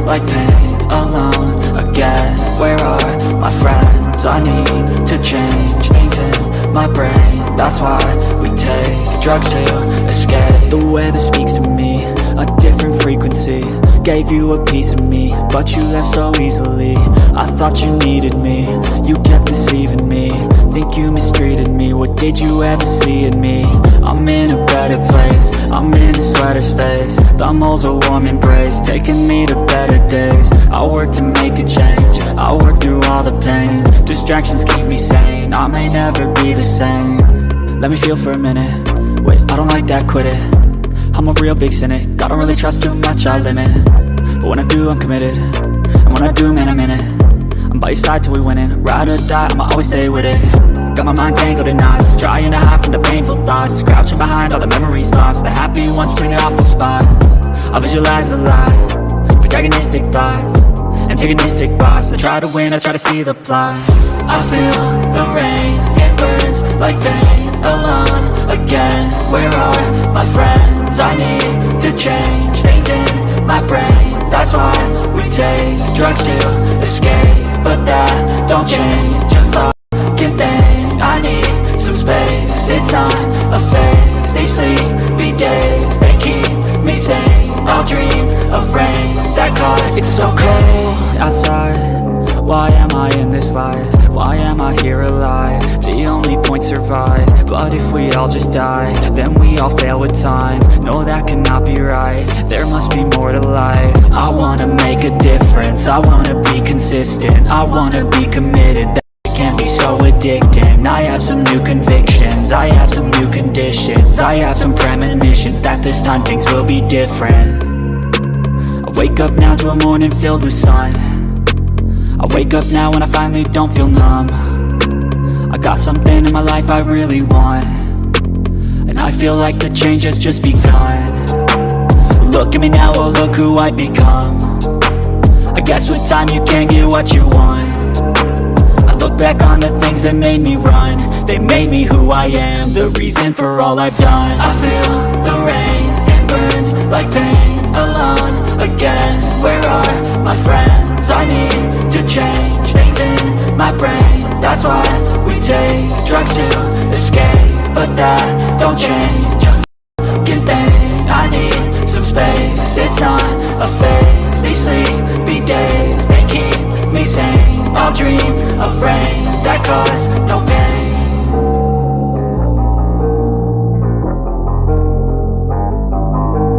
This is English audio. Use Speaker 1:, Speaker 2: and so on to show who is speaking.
Speaker 1: like pain alone again. Where are my friends? I need to change things in my brain. That's why we take drugs to escape. The weather speaks to me, a different frequency. Gave you a piece of me, but you left so easily. I thought you needed me, you kept deceiving me. Think you mistreated me, what did you ever see in me? I'm in a better place, I'm in a sweater space. The mole's a warm embrace, taking me to better days. I work to make a change, I work through all the pain. Distractions keep me sane, I may never be the same. Let me feel for a minute, wait, I don't like that, quit it. I'm a real big cynic, I don't really trust too much, I limit. But when I do, I'm committed, and when I do, man, I'm in it. I'm by your side till we winning, ride or die, I'ma always stay with it. Got my mind tangled in knots, trying to hide from the painful thoughts. Crouching behind all the memories lost, the happy ones between the awful spots. I visualize a lie, protagonistic thoughts, antagonistic boss. I try to win, I try to see the plot. I feel the rain, it burns like pain alone again. Where are my friends? I need to change things in my brain. That's why we take drugs to escape, but that don't change a fucking thing. I need some space, it's not a phase. These sleepy days, they keep me sane. I'll dream of rain that cause. It's so cold outside, why am I in this life? Why am I here alive? The only point survive, but if we all just die, then we all fail with time. No, that cannot be right, there must be more to life. I wanna make a difference, I wanna be consistent, I wanna be committed. That can be so addicting. I have some new convictions, I have some new conditions, I have some premonitions that this time things will be different. I wake up now to a morning filled with sun. I wake up now and I finally don't feel numb. I got something in my life I really want, and I feel like the change has just begun. Look at me now, oh look who I've become. I guess with time you can get what you want. I look back on the things that made me run. They made me who I am, the reason for all I've done. I feel the rain, it burns like pain alone again. Where are my friends? I need to change things in my brain. That's why we take drugs to escape, but that don't change a fucking thing. I need some space, it's not a phase. These sleepy days, they keep me sane. I'll dream of rain that cause no pain.